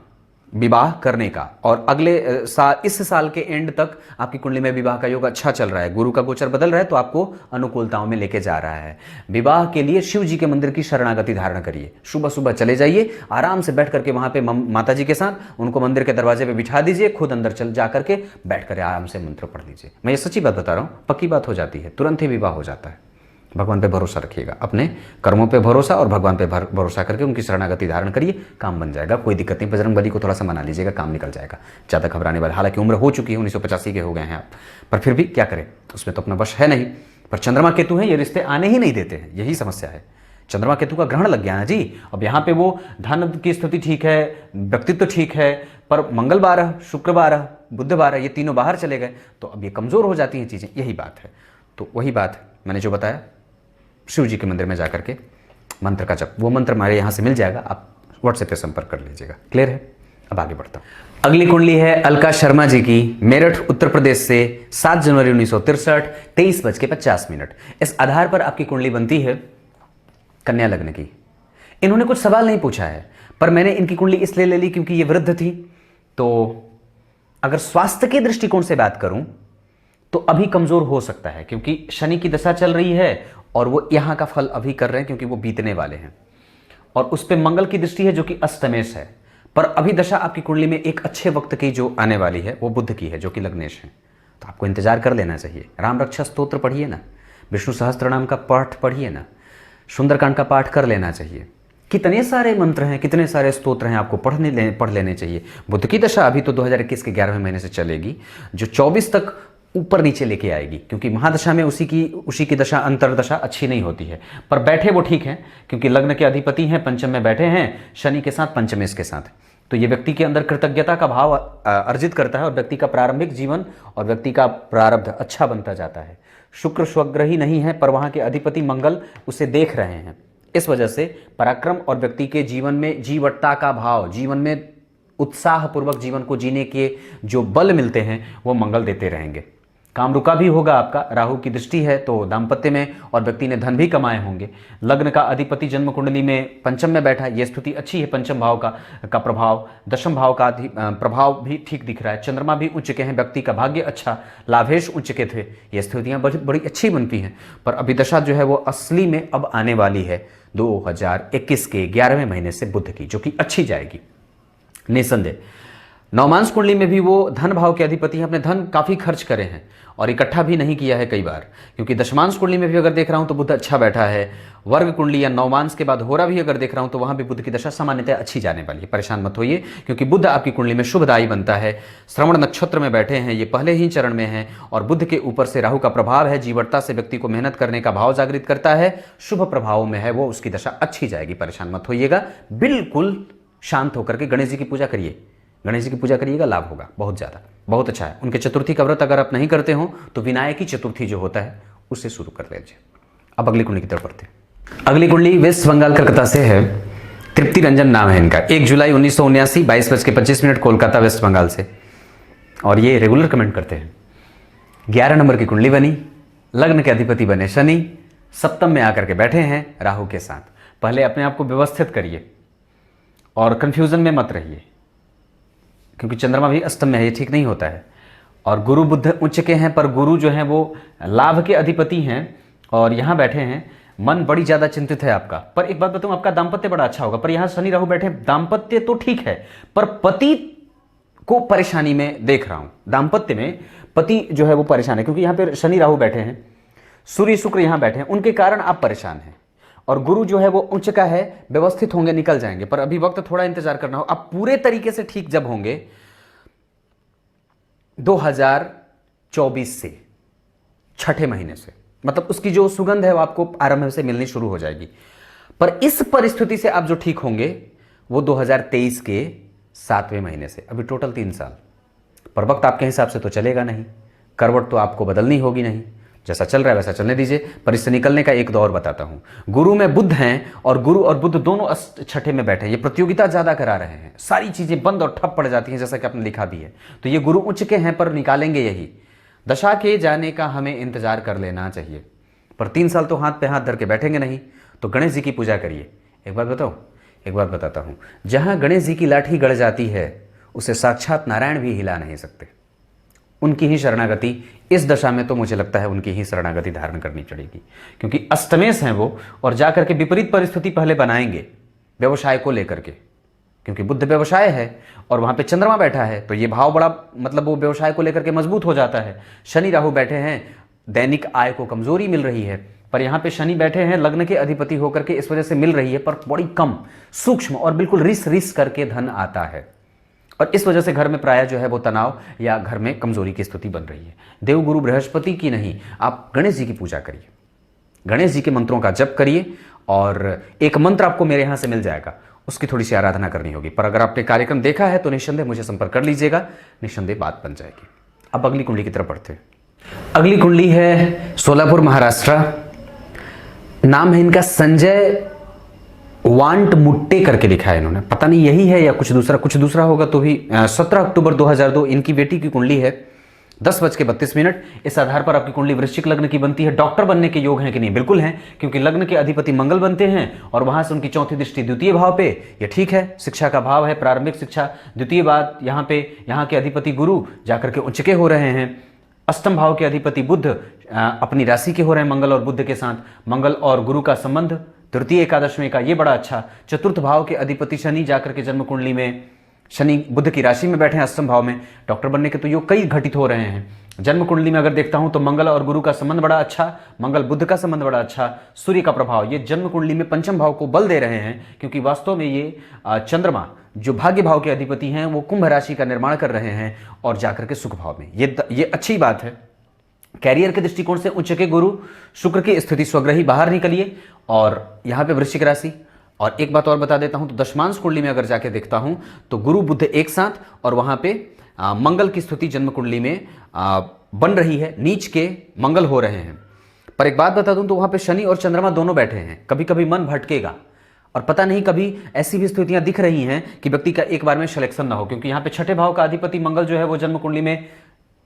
विवाह करने का, और अगले साल, इस साल के एंड तक आपकी कुंडली में विवाह का योग अच्छा चल रहा है। गुरु का गोचर बदल रहा है तो आपको अनुकूलताओं में लेके जा रहा है। विवाह के लिए शिव जी के मंदिर की शरणागति धारण करिए। सुबह सुबह चले जाइए, आराम से बैठ करके वहां पे माता जी के साथ उनको मंदिर के दरवाजे पे बिठा दीजिए, खुद अंदर चल जा करके बैठ कर आराम से मंत्र पढ़ लीजिए। मैं ये सच्ची बात बता रहा हूँ, पक्की बात हो जाती है, तुरंत ही विवाह हो जाता है। भगवान पे भरोसा रखिएगा, अपने कर्मों पे भरोसा, और भगवान पे भरोसा करके उनकी शरणागति धारण करिए, काम बन जाएगा, कोई दिक्कत नहीं। बजरंग बली को थोड़ा सा मना लीजिएगा, काम निकल जाएगा। ज़्यादा घबराने वाला, हालांकि उम्र हो चुकी है, 1985 के हो गए हैं आप, पर फिर भी क्या करें, उसमें तो अपना वश है नहीं। पर चंद्रमा केतु हैं, ये रिश्ते आने ही नहीं देते हैं, यही समस्या है। चंद्रमा केतु का ग्रहण लग गया ना जी। अब यहाँ पे वो धन की स्थिति ठीक है, व्यक्तित्व ठीक है, पर मंगल 12, शुक्र 12, बुध 12, ये तीनों बाहर चले गए, तो अब ये कमजोर हो जाती हैं चीज़ें, यही बात है। तो वही बात मैंने जो बताया, शिव जी के मंदिर में जाकर के मंत्र का जप, वो मंत्र हमारे यहाँ से मिल जाएगा, आप व्हाट्सएप पे संपर्क कर लीजिएगा। क्लियर है? अब आगे बढ़ता हूँ। अगली कुंडली है अलका शर्मा जी की, मेरठ उत्तर प्रदेश से, 7 जनवरी 1963, 23:50। इस आधार पर आपकी कुंडली बनती है कन्या लग्न की। इन्होंने कुछ सवाल नहीं पूछा है, पर मैंने इनकी कुंडली इसलिए ले ली क्योंकि ये वृद्ध थी। तो अगर स्वास्थ्य के दृष्टिकोण से बात करूं तो अभी कमजोर हो सकता है, क्योंकि शनि की दशा चल रही है और वो यहां का फल अभी कर रहे हैं, क्योंकि वो बीतने वाले हैं, और उस पे मंगल की दृष्टि है जो कि अष्टमेश है। पर अभी दशा आपकी कुंडली में एक अच्छे वक्त की जो आने वाली है वो बुध की है, जो कि लग्नेश है, तो आपको इंतजार कर लेना चाहिए। राम रक्षा स्तोत्र पढ़िए ना, विष्णु सहस्त्रनाम का पाठ पढ़िए ना, सुंदरकांड का पाठ कर लेना चाहिए। कितने सारे मंत्र हैं, कितने सारे स्तोत्र हैं, आपको पढ़ लेने चाहिए। बुध की दशा अभी तो 2021 के 11वें महीने से चलेगी, जो 24 तक ऊपर नीचे लेके आएगी, क्योंकि महादशा में उसी की दशा अंतर्दशा अच्छी नहीं होती है। पर बैठे वो ठीक है, क्योंकि लग्न के अधिपति हैं, पंचम में बैठे हैं शनि के साथ, पंचमेश के साथ। तो ये व्यक्ति के अंदर कृतज्ञता का भाव अर्जित करता है और व्यक्ति का प्रारंभिक जीवन और व्यक्ति का प्रारब्ध अच्छा बनता जाता है। शुक्र स्वग्रही नहीं है, पर वहाँ के अधिपति मंगल उसे देख रहे हैं। इस वजह से पराक्रम और व्यक्ति के जीवन में जीवटता का भाव, जीवन में उत्साहपूर्वक जीवन को जीने के जो बल मिलते हैं वो मंगल देते रहेंगे। काम रुका भी होगा आपका, राहु की दृष्टि है तो दाम्पत्य में, और व्यक्ति ने धन भी कमाए होंगे। लग्न का अधिपति जन्म कुंडली में पंचम में बैठा है, यह स्थिति अच्छी है। पंचम भाव का प्रभाव, दशम भाव का प्रभाव भी ठीक दिख रहा है। चंद्रमा भी उच्च के हैं, व्यक्ति का भाग्य अच्छा, लाभेश उच्च के थे। ये स्थितियां बड़ी अच्छी बनती हैं। पर अभी दशा जो है वो असली में अब आने वाली है 2021 के 11वें महीने से बुध की, जो कि अच्छी जाएगी निसंदेह। नवमांश कुंडली में भी वो धन भाव के अधिपति हैं, अपने धन काफ़ी खर्च करे हैं और इकट्ठा भी नहीं किया है कई बार, क्योंकि दशमांश कुंडली में भी अगर देख रहा हूं तो बुध अच्छा बैठा है। वर्ग कुंडली या नवमांश के बाद होरा भी अगर देख रहा हूं तो वहां भी बुध की दशा सामान्यतः अच्छी जाने वाली है। परेशान मत होइए, क्योंकि बुध आपकी कुंडली में शुभदायी बनता है। श्रवण नक्षत्र में बैठे हैं, ये पहले ही चरण में हैं, और बुध के ऊपर से राहु का प्रभाव है। जीवटता से व्यक्ति को मेहनत करने का भाव जागृत करता है, शुभ प्रभावों में है वो, उसकी दशा अच्छी जाएगी। परेशान मत होइएगा, बिल्कुल शांत होकर के गणेश जी की पूजा करिए। गणेश जी की पूजा करिएगा, लाभ होगा बहुत ज़्यादा, बहुत अच्छा है। उनके चतुर्थी का व्रत अगर आप नहीं करते हो तो विनायकी चतुर्थी जो होता है उससे शुरू कर लीजिए। अब अगली कुंडली की तरफ बढ़ते हैं। अगली कुंडली वेस्ट बंगाल कलकत्ता से है, तृप्ति रंजन नाम है इनका। 1 जुलाई 1979, 22:25 कोलकाता वेस्ट बंगाल से, और ये रेगुलर कमेंट करते हैं। 11 नंबर की कुंडली बनी, लग्न के अधिपति बने शनि, सप्तम में आकर के बैठे हैं राहु के साथ। पहले अपने आप को व्यवस्थित करिए और कंफ्यूजन में मत रहिए, क्योंकि चंद्रमा भी अष्टम में है, ये ठीक नहीं होता है। और गुरु बुध उच्च के हैं, पर गुरु जो है वो लाभ के अधिपति हैं और यहाँ बैठे हैं। मन बड़ी ज़्यादा चिंतित है आपका। पर एक बात बताऊँ, आपका दाम्पत्य बड़ा अच्छा होगा। पर यहाँ शनि राहु बैठे, दाम्पत्य तो ठीक है, पर पति को परेशानी में देख रहा हूँ। दाम्पत्य में पति जो है वो परेशान है, क्योंकि यहाँ पर शनि राहु बैठे हैं, सूर्य शुक्र यहाँ बैठे हैं, उनके कारण आप परेशान हैं। और गुरु जो है वो उच्च का है, व्यवस्थित होंगे, निकल जाएंगे। पर अभी वक्त थोड़ा इंतजार करना हो। आप पूरे तरीके से ठीक जब होंगे 2024 से, छठे महीने से, मतलब उसकी जो सुगंध है वो आपको आरंभ से मिलनी शुरू हो जाएगी। पर इस परिस्थिति से आप जो ठीक होंगे वो 2023 के 7वें महीने से। अभी टोटल 3 साल। पर वक्त आपके हिसाब से तो चलेगा नहीं, करवट तो आपको बदलनी होगी नहीं। जैसा चल रहा है वैसा चलने दीजिए। पर इससे निकलने का एक दौर बताता हूं। गुरु में बुध हैं और गुरु और बुध दोनों छठे में बैठे हैं। ये प्रतियोगिता ज्यादा करा रहे हैं, सारी चीजें बंद और ठप पड़ जाती हैं, जैसा कि आपने लिखा भी है। तो ये गुरु उच्च के हैं, पर निकालेंगे यही। दशा के जाने का हमें इंतजार कर लेना चाहिए। पर 3 साल तो हाथ पे हाथ धर के बैठेंगे नहीं। तो गणेश जी की पूजा करिए। एक बात बताओ, एक बात बताता हूं, जहां गणेश जी की लाठी गड़ जाती है उसे साक्षात नारायण भी हिला नहीं सकते। उनकी ही शरणागति इस दशा में तो मुझे लगता है उनकी ही शरणागति धारण करनी पड़ेगी, क्योंकि अष्टमेश हैं वो, और जाकर के विपरीत परिस्थिति पहले बनाएंगे व्यवसाय को लेकर के, क्योंकि बुध व्यवसाय है और वहां पे चंद्रमा बैठा है। तो ये भाव बड़ा, मतलब वो व्यवसाय को लेकर के मजबूत हो जाता है। शनि राहु बैठे हैं, दैनिक आय को कमजोरी मिल रही है। पर यहाँ पे शनि बैठे हैं लग्न के अधिपति होकर के, इस वजह से मिल रही है, पर बड़ी कम, सूक्ष्म और बिल्कुल रिस रिस करके धन आता है। और इस वजह से घर में प्रायः जो है वो तनाव या घर में कमजोरी की स्थिति बन रही है। देवगुरु बृहस्पति की नहीं, आप गणेश जी की पूजा करिए, गणेश जी के मंत्रों का जप करिए। और एक मंत्र आपको मेरे यहाँ से मिल जाएगा, उसकी थोड़ी सी आराधना करनी होगी। पर अगर आपने कार्यक्रम देखा है तो निस्संदेह मुझे संपर्क कर लीजिएगा, निस्संदेह बात बन जाएगी। अब अगली कुंडली की तरफ बढ़ते हैं। अगली कुंडली है सोलापुर महाराष्ट्र, नाम है इनका संजय वांट मुट्टे करके लिखा है इन्होंने, पता नहीं यही है या कुछ दूसरा होगा तो भी। 17 अक्टूबर 2002 इनकी बेटी की कुंडली है, 10:32। इस आधार पर आपकी कुंडली वृश्चिक लग्न की बनती है। डॉक्टर बनने के योग हैं कि नहीं? बिल्कुल हैं, क्योंकि लग्न के अधिपति मंगल बनते हैं और वहां से उनकी चौथी दृष्टि द्वितीय भाव पे, ये ठीक है। शिक्षा का भाव है प्रारंभिक शिक्षा। द्वितीय बात यहाँ पे, यहाँ के अधिपति गुरु जाकर के उच्च के हो रहे हैं। अष्टम भाव के अधिपति बुध अपनी राशि के हो रहे हैं मंगल और बुध के साथ। मंगल और गुरु का संबंध तृतीय एकादशवें का, ये बड़ा अच्छा। चतुर्थ भाव के अधिपति शनि जाकर के जन्म कुंडली में, शनि बुध की राशि में बैठे हैं अष्टम भाव में। डॉक्टर बनने के तो योग कई घटित हो रहे हैं। जन्म कुंडली में अगर देखता हूं तो मंगल और गुरु का संबंध बड़ा अच्छा, मंगल बुध का संबंध बड़ा अच्छा। सूर्य का प्रभाव ये जन्म कुंडली में पंचम भाव को बल दे रहे हैं, क्योंकि वास्तव में ये चंद्रमा जो भाग्य भाव के अधिपति हैं वो कुंभ राशि का निर्माण कर रहे हैं और जाकर के सुख भाव में, ये अच्छी बात है। कैरियर के दृष्टिकोण से उच्च के गुरु शुक्र की स्थिति स्वग्रही बाहर निकलिए। और यहाँ पे वृश्चिक राशि, और एक बात और बता देता हूँ, तो दशमांश कुंडली में अगर जाके देखता हूँ तो गुरु बुध एक साथ, और वहाँ पे मंगल की स्थिति जन्म कुंडली में बन रही है, नीच के मंगल हो रहे हैं। पर एक बात बता दूं तो वहाँ पे शनि और चंद्रमा दोनों बैठे हैं। कभी कभी मन भटकेगा, और पता नहीं कभी ऐसी भी स्थितियां दिख रही हैं कि व्यक्ति का एक बार में सिलेक्शन ना हो, क्योंकि यहाँ पे छठे भाव का अधिपति मंगल जो है वो जन्म कुंडली में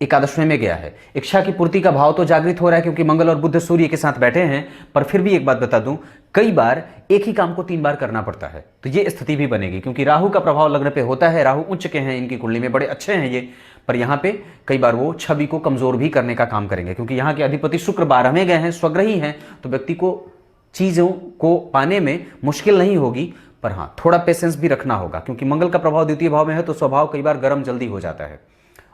एकादशवें में गया है। इच्छा की पूर्ति का भाव तो जागृत हो रहा है क्योंकि मंगल और बुध सूर्य के साथ बैठे हैं, पर फिर भी एक बात बता दूं, कई बार एक ही काम को 3 बार करना पड़ता है, तो ये स्थिति भी बनेगी। क्योंकि राहु का प्रभाव लग्न पे होता है, राहु उच्च के हैं इनकी कुंडली में, बड़े अच्छे हैं ये, पर यहाँ पे कई बार वो छवि को कमजोर भी करने का काम करेंगे। क्योंकि यहाँ के अधिपति शुक्र 12वें गए हैं, स्वग्रही हैं, तो व्यक्ति को चीजों को पाने में मुश्किल नहीं होगी, पर हाँ थोड़ा पेशेंस भी रखना होगा। क्योंकि मंगल का प्रभाव द्वितीय भाव में है, तो स्वभाव कई बार गर्म जल्दी हो जाता है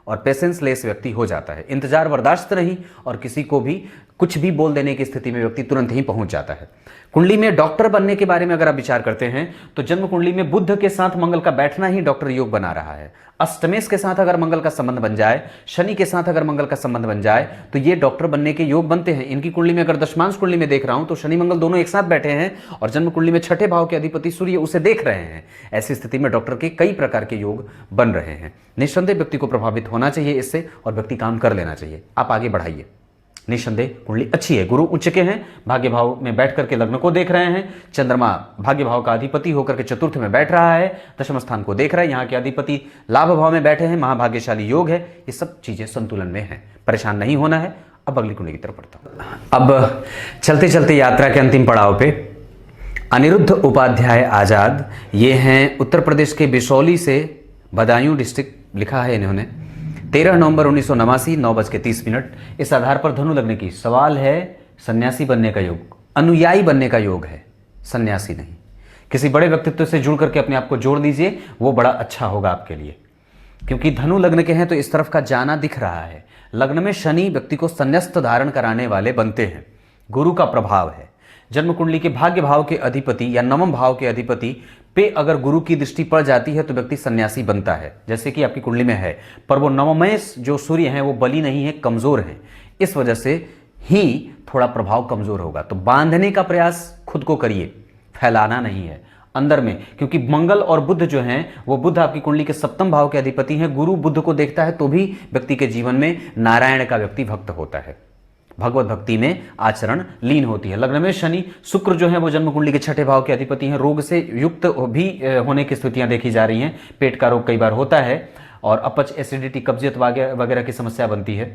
और पेशेंस लेस व्यक्ति हो जाता है। इंतजार बर्दाश्त नहीं, और किसी को भी कुछ भी बोल देने की स्थिति में व्यक्ति तुरंत ही पहुंच जाता है। कुंडली में डॉक्टर बनने के बारे में अगर आप विचार करते हैं तो जन्म कुंडली में बुध के साथ मंगल का बैठना ही डॉक्टर योग बना रहा है। अष्टमेश के साथ अगर मंगल का संबंध बन जाए, शनि के साथ अगर मंगल का संबंध बन जाए, तो ये डॉक्टर बनने के योग बनते हैं। इनकी कुंडली में अगर दशमांश कुंडली में देख रहा हूं तो शनि मंगल दोनों एक साथ बैठे हैं, और जन्म कुंडली में छठे भाव के अधिपति सूर्य उसे देख रहे हैं। ऐसी स्थिति में डॉक्टर के कई प्रकार के योग बन रहे हैं। निस्संदेह व्यक्ति को प्रभावित होना चाहिए इससे, और व्यक्ति काम कर लेना चाहिए। आप आगे बढ़ाइए। निस्संदेह कुंडली अच्छी है, गुरु उच्च के हैं, भाग्य भाव में बैठ करके लग्न को देख रहे हैं, चंद्रमा भाग्य भाव का अधिपति होकर के चतुर्थ में बैठ रहा है, दशम स्थान को देख रहा है, यहाँ के अधिपति लाभ भाव में बैठे हैं, महाभाग्यशाली योग है। ये सब चीजें संतुलन में है, परेशान नहीं होना है। अब अगली कुंडली की तरफ बढ़ता हूं। अब चलते चलते यात्रा के अंतिम पड़ाव पे अनिरुद्ध उपाध्याय आजाद, ये हैं उत्तर प्रदेश के बिसौली से, बदायूं डिस्ट्रिक्ट लिखा है इन्होंने। 13 नवंबर 1989 9:30। इस आधार पर धनु लग्न की सवाल है, सन्यासी बनने का योग, अनुयायी बनने का योग है, सन्यासी नहीं। किसी बड़े व्यक्तित्व से जुड़ करके अपने आप को जोड़ दीजिए, वो बड़ा अच्छा होगा आपके लिए। क्योंकि धनु लग्न के हैं तो इस तरफ का जाना दिख रहा है। लग्न में शनि व्यक्ति को संन्यास्त धारण कराने वाले बनते हैं, गुरु का प्रभाव है। जन्म कुंडली के भाग्य भाव के अधिपति या नवम भाव के अधिपति पे अगर गुरु की दृष्टि पड़ जाती है तो व्यक्ति सन्यासी बनता है, जैसे कि आपकी कुंडली में है। पर वो नवमय जो सूर्य हैं वो बली नहीं है, कमजोर हैं, इस वजह से ही थोड़ा प्रभाव कमजोर होगा। तो बांधने का प्रयास खुद को करिए, फैलाना नहीं है अंदर में। क्योंकि मंगल और बुध जो हैं वो, बुध आपकी कुंडली के 7वें भाव के अधिपति हैं, गुरु बुध को देखता है तो भी व्यक्ति के जीवन में नारायण का व्यक्ति भक्त होता है, भगवत भक्ति में आचरण लीन होती है। लग्न में शनि शुक्र जो है वो जन्म कुंडली के छठे भाव के अधिपति हैं, रोग से युक्त भी होने की स्थितियां देखी जा रही हैं। पेट का रोग कई बार होता है, और अपच, एसिडिटी, कब्जियत वगैरह की समस्या बनती है।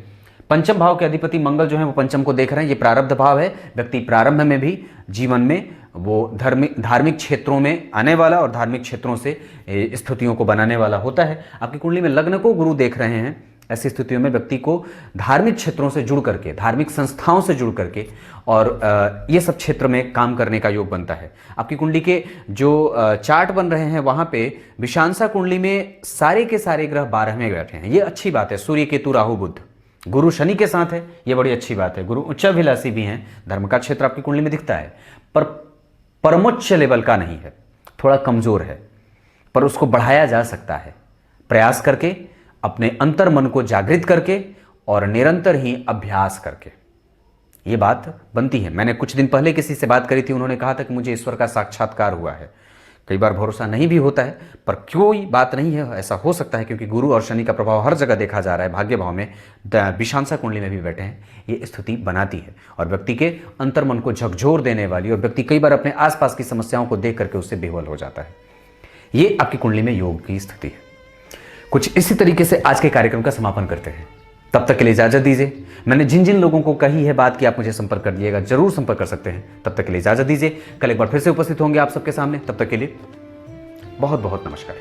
पंचम भाव के अधिपति मंगल जो है वो पंचम को देख रहे हैं, ये प्रारब्ध भाव है। व्यक्ति प्रारंभ में भी जीवन में वो धार्मिक क्षेत्रों में आने वाला और धार्मिक क्षेत्रों से स्थितियों को बनाने वाला होता है। आपकी कुंडली में लग्न को गुरु देख रहे हैं, ऐसी स्थितियों में व्यक्ति को धार्मिक क्षेत्रों से जुड़ करके, धार्मिक संस्थाओं से जुड़ करके और ये सब क्षेत्र में काम करने का योग बनता है। आपकी कुंडली के जो चार्ट बन रहे हैं वहां पे विषांसा कुंडली में सारे के सारे ग्रह 12वें बैठे हैं, ये अच्छी बात है। सूर्य, केतु, राहु, बुध, गुरु शनि के साथ है, ये बड़ी अच्छी बात है। गुरु उच्चाभिलाषी भी हैं, धर्म का क्षेत्र आपकी कुंडली में दिखता है, पर परमोच्च लेवल का नहीं है, थोड़ा कमजोर है, पर उसको बढ़ाया जा सकता है प्रयास करके, अपने अंतर मन को जागृत करके और निरंतर ही अभ्यास करके। ये बात बनती है। मैंने कुछ दिन पहले किसी से बात करी थी, उन्होंने कहा था कि मुझे ईश्वर का साक्षात्कार हुआ है। कई बार भरोसा नहीं भी होता है, पर कोई बात नहीं है, ऐसा हो सकता है क्योंकि गुरु और शनि का प्रभाव हर जगह देखा जा रहा है। भाग्य भाव में विषांसा कुंडली में भी बैठे हैं, ये स्थिति बनाती है और व्यक्ति के अंतर मन को झकझोर देने वाली, और व्यक्ति कई बार अपने आसपास की समस्याओं को देख करके उससे बेवल हो जाता है। ये आपकी कुंडली में योग की स्थिति है। कुछ इसी तरीके से आज के कार्यक्रम का समापन करते हैं। तब तक के लिए इजाजत दीजिए। मैंने जिन जिन लोगों को कही है बात कि आप मुझे संपर्क कर दिएगा, जरूर संपर्क कर सकते हैं। तब तक के लिए इजाजत दीजिए। कल एक बार फिर से उपस्थित होंगे आप सबके सामने। तब तक के लिए बहुत बहुत नमस्कार।